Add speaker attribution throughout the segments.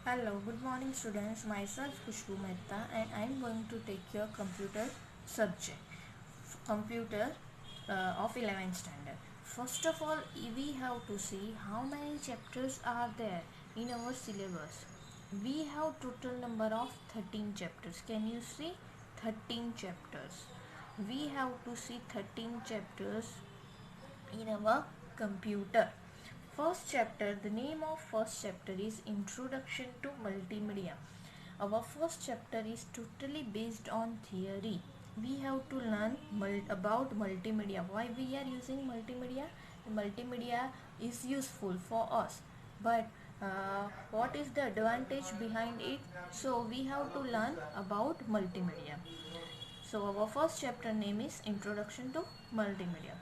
Speaker 1: Hello, good morning students. Myself Khushbu Mehta and I am going to take your computer subject, computer of 11th standard. First of all, we have to see how many chapters are there in our syllabus. We have total number of 13 chapters. Can you see 13 chapters? We have to see 13 chapters in our computer. First chapter, the name of first chapter is Introduction to Multimedia. Our first chapter is totally based on theory. We have to learn about multimedia. Why we are using multimedia? Multimedia is useful for us, but what is the advantage behind it? So we have to learn about multimedia. So our first chapter name is Introduction to Multimedia.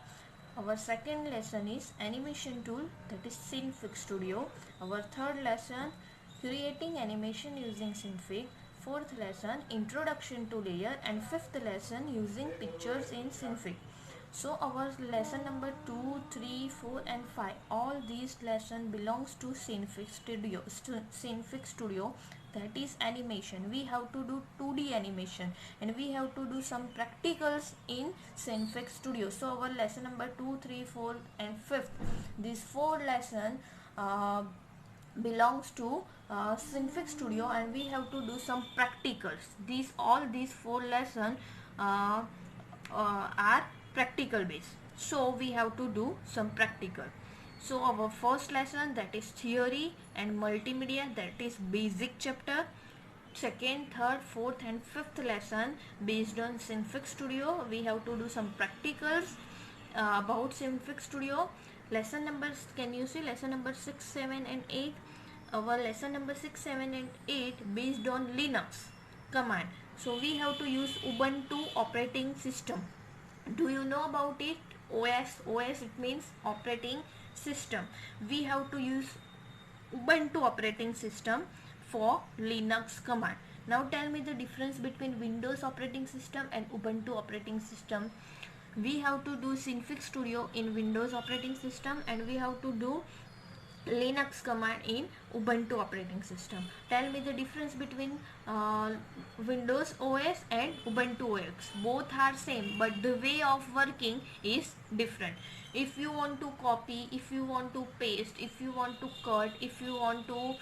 Speaker 1: Our second lesson is Animation Tool, that is Synfig Studio. Our third lesson, Creating Animation using Synfig. Fourth lesson, Introduction to Layer, and fifth lesson, Using Pictures in Synfig. So our lesson number 2, 3, 4 and 5, all these lesson belongs to Synfig Studio. That is animation. We have to do 2D animation and we have to do some practicals in Synfig Studio. So our lesson number 2, 3, 4 and 5th, these 4 lesson belongs to Synfig Studio and we have to do some practicals. These 4 lesson uh, are practical based, so we have to do some practical. So our first lesson, that is theory and multimedia, that is basic chapter. Second, third, fourth and fifth lesson based on Synfig Studio. We have to do some practicals about Synfig Studio. Lesson numbers, can you see lesson number 6, 7 and 8? Our lesson number 6, 7 and 8 based on Linux command. So we have to use Ubuntu operating system. Do you know about it? OS it means operating system. We have to use Ubuntu operating system for Linux command. Now tell me the difference between Windows operating system and Ubuntu operating system. We have to do Synfig Studio in Windows operating system and we have to do Linux command in Ubuntu operating system. Tell me the difference between Windows OS and Ubuntu OS. Both are same, but the way of working is different. If you want to copy, if you want to paste, if you want to cut, if you want to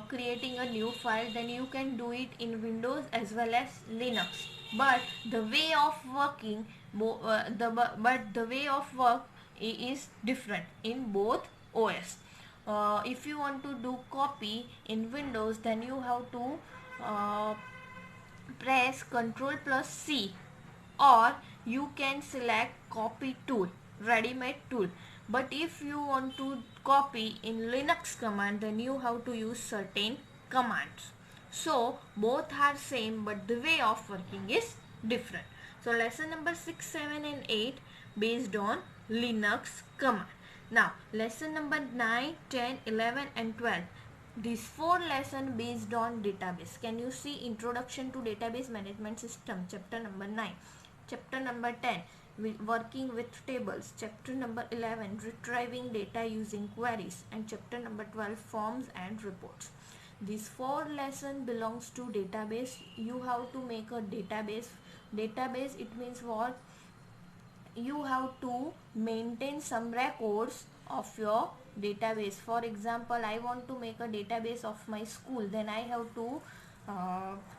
Speaker 1: creating a new file, then you can do it in Windows as well as Linux. But the way of working, but the way of work is different in both OS. If you want to do copy in Windows, then you have to uh, press Ctrl plus C, or you can select copy tool, ready-made tool. But if you want to copy in Linux command, then you have to use certain commands. So both are same, but the way of working is different. So lesson number 6, 7 and 8 based on Linux command. Now lesson number 9, 10, 11 and 12. These 4 lessons based on database. Can you see Introduction to Database Management System, chapter number 9. Chapter number 10, working with tables. Chapter number 11, retrieving data using queries. And chapter number 12, forms and reports. These 4 lesson belongs to database. You have to make a database. Database, it means what? You have to maintain some records of your database. For example, I want to make a database of my school, then I have to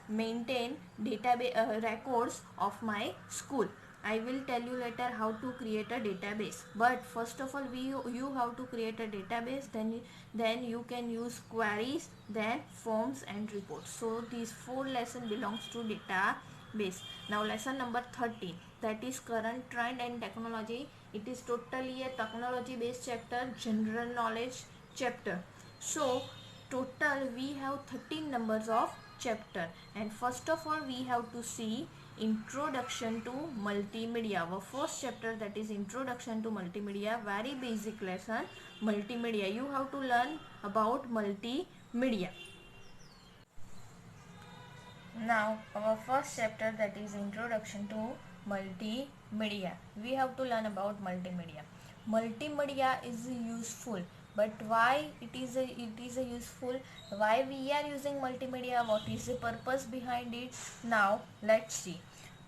Speaker 1: maintain database records of my school. I will tell you later how to create a database, but first of all you have to create a database, then you can use queries, then forms and reports. So these 4 lesson belongs to database. Now lesson number 13, that is current trend and technology. It is totally a technology based chapter, general knowledge chapter. So total we have 13 numbers of chapter, and first of all we have to see Introduction to Multimedia. Our first chapter, that is Introduction to Multimedia, very basic lesson. Multimedia, you have to learn about multimedia. Now our first chapter, that is Introduction to Multimedia. We have to learn about multimedia. Multimedia is useful But why it is a useful, why we are using multimedia, what is the purpose behind it? Now let's see.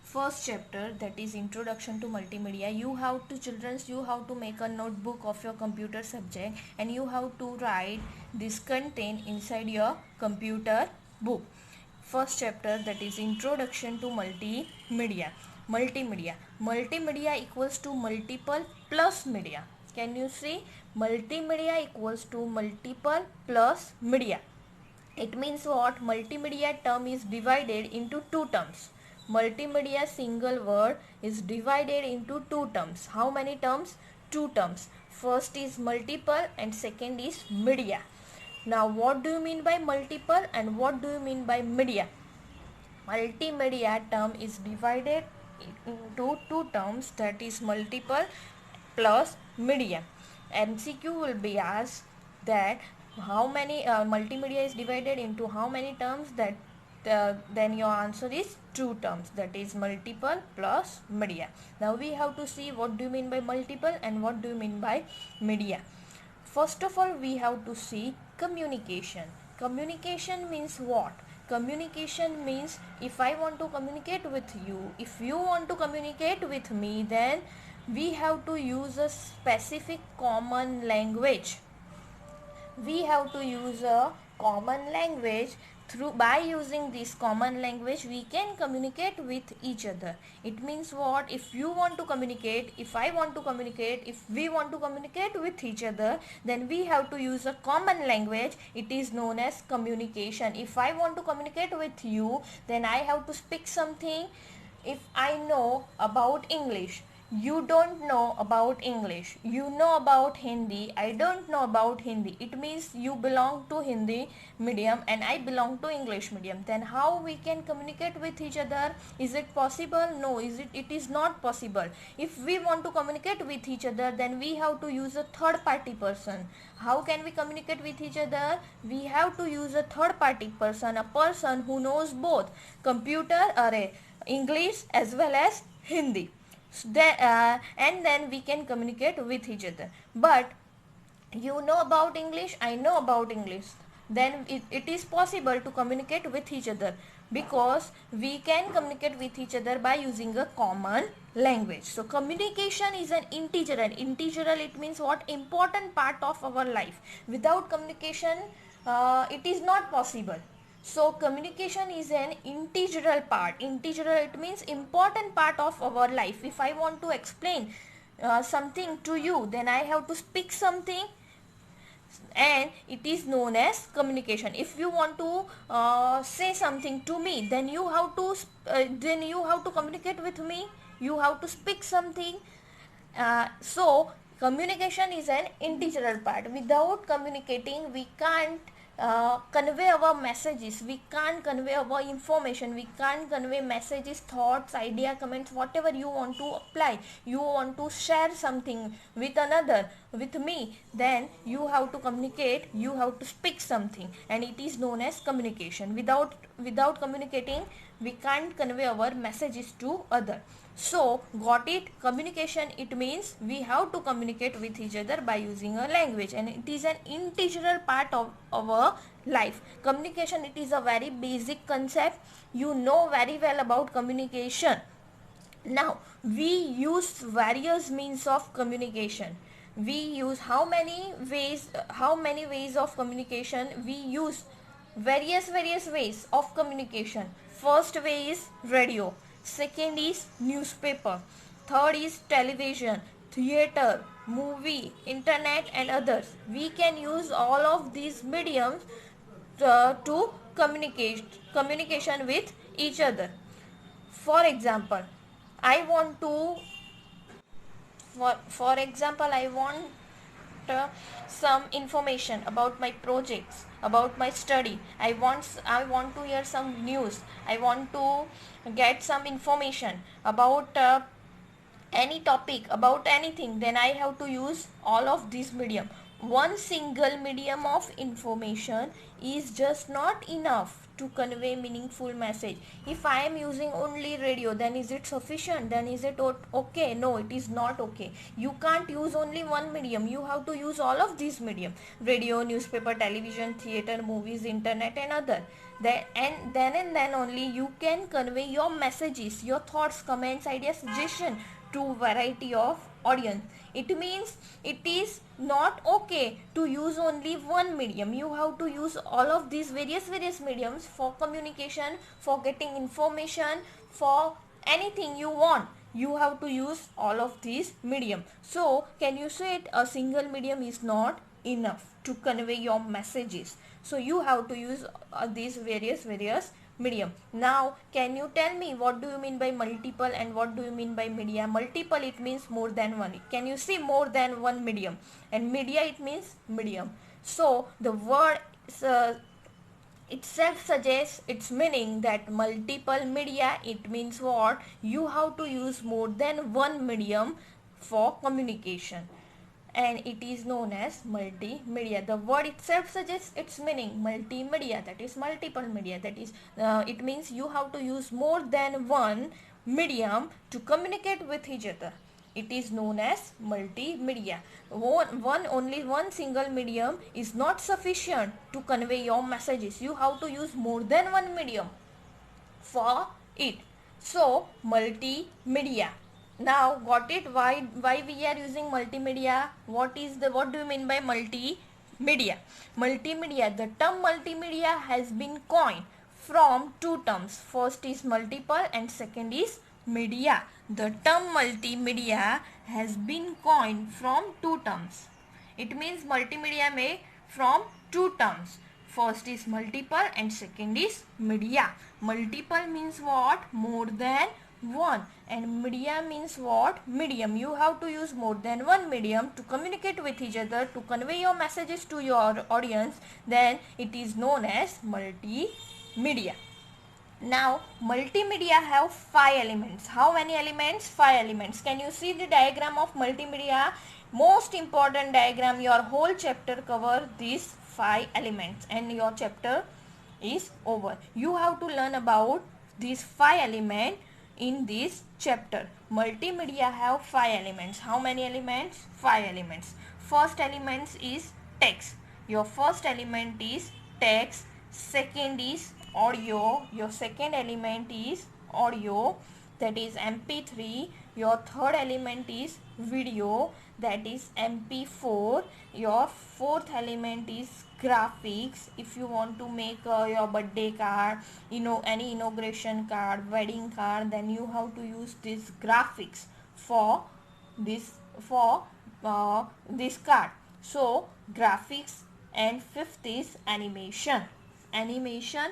Speaker 1: First chapter, that is introduction to multimedia. You have to, childrens, you have to make a notebook of your computer subject and you have to write this content inside your computer book. First chapter, that is introduction to multimedia. Multimedia equals to multiple plus media. Can you see? Multimedia equals to multiple plus media. It means what? Multimedia term is divided into two terms. Multimedia single word is divided into two terms. How many terms? Two terms. First is multiple and second is media. Now what do you mean by multiple and what do you mean by media? Multimedia term is divided into two terms, that is multiple plus media. MCQ will be asked that how many multimedia is divided into how many terms, that then your answer is two terms, that is multiple plus media. Now we have to see what do you mean by multiple and what do you mean by media. First of all, we have to see communication. Communication means what? Communication means if I want to communicate with you, if you want to communicate with me, then we have to use a specific common language. We have to use a common language. By using this common language we can communicate with each other. It means what? If you want to communicate, if I want to communicate, if we want to communicate with each other, then we have to use a common language. It is known as communication. If I want to communicate with you, then I have to speak something. If I know about English, you don't know about English, you know about Hindi, I don't know about Hindi, it means you belong to Hindi medium and I belong to English medium. Then how we can communicate with each other? Is it possible? No, it is not possible. If we want to communicate with each other, then we have to use a third party person. How can we communicate with each other? We have to use a third party person, a person who knows both computer or English as well as Hindi. And then we can communicate with each other. But you know about English, I know about English, then it is possible to communicate with each other, because we can communicate with each other by using a common language. So communication is an integral. Integral, it means what? Important part of our life. Without communication it is not possible. So communication is an integral part. Integral, it means important part of our life. If I want to explain something to you, then I have to speak something, and it is known as communication. If you want to say something to me, then you have to communicate with me. You have to speak something. So communication is an integral part. Without communicating, we can't convey our messages, we can't convey our information, we can't convey messages, thoughts, idea, comments, whatever you want to apply. You want to share something with another, with me, then you have to communicate, you have to speak something, and it is known as communication. Without communicating, we can't convey our messages to other. So got it? Communication, it means we have to communicate with each other by using a language, and it is an integral part of our life. Communication, it is a very basic concept. You know very well about communication. Now we use various means of communication. We use how many ways of communication? We use various ways of communication. First way is radio, second is newspaper, third is television, theater, movie, internet and others. We can use all of these mediums to communication with each other. For example, I want to for example I want some information about my projects, about my study. I want to hear some news, I want to get some information about any topic, about anything. Then I have to use all of these medium. one single medium of information is just not enough to convey meaningful message. If I am using only radio, then is it sufficient? Then is it okay? No, it is not okay. You can't use only one medium. You have to use all of these medium: radio, newspaper, television, theater, movies, internet, and other. Then only you can convey your messages, your thoughts, comments, ideas, suggestion to variety of audience. It means it is not okay to use only one medium. You have to use all of these various mediums for communication, for getting information, for anything you want. You have to use all of these medium. So can you say it, a single medium is not enough to convey your messages? So you have to use these various medium. Now can you tell me what do you mean by multiple and what do you mean by media? Multiple, it means more than one. Can you see more than one medium? And media, it means medium. So the word itself suggests its meaning that multiple media, it means what? You have to use more than one medium for communication, and it is known as multimedia. The word itself suggests its meaning, multimedia, that is multiple media, that is it means you have to use more than one medium to communicate with each other. It is known as multimedia. Only one single medium is not sufficient to convey your messages. You have to use more than one medium for it. So multimedia. Now got it? Why we are using multimedia? What do you mean by multimedia? Multimedia, the term multimedia has been coined from two terms. First is multiple and second is media. The term multimedia has been coined from two terms. It means multimedia made from two terms. First is multiple and second is media. Multiple means what? More than one. And media means what? Medium. You have to use more than one medium to communicate with each other, to convey your messages to your audience. Then it is known as multimedia. Now multimedia have 5 elements. How many elements? 5 elements. Can you see the diagram of multimedia? Most important diagram. Your whole chapter cover these 5 elements and your chapter is over. You have to learn about these 5 elements in this chapter. Multimedia have 5 elements. How many elements? 5 elements. First element is text. Your first element is text. Second is audio. Your second element is audio, that is MP3. Your third element is video, that is MP4. Your fourth element is graphics. If you want to make your birthday card, any inauguration card, wedding card, then you have to use this graphics for this card. So graphics. And fifth is animation. Animation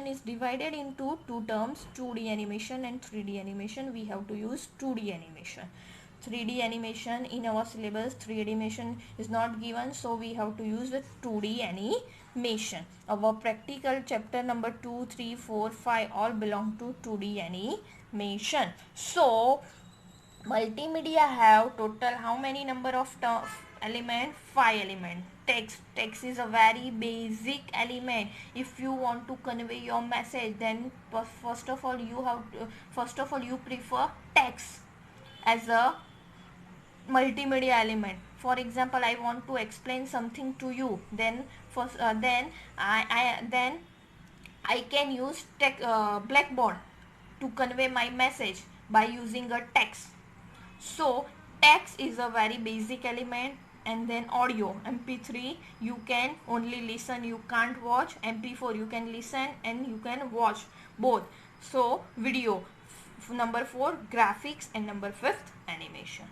Speaker 1: is divided into two terms, 2D animation and 3D animation. We have to use 2D animation. 3D animation in our syllabus, 3D animation is not given, so we have to use with 2D animation. Our practical chapter number 2, 3, 4, 5 all belong to 2D animation. So multimedia have total how many number of element? 5 element. Text is a very basic element. If you want to convey your message, then first of all you prefer text as a multimedia element. For example, I want to explain something to you, then I can use Blackboard to convey my message by using a text. So text is a very basic element. And then audio, MP3 you can only listen, you can't watch. MP4 you can listen and you can watch both. So video, number 4 graphics, and number 5th animation.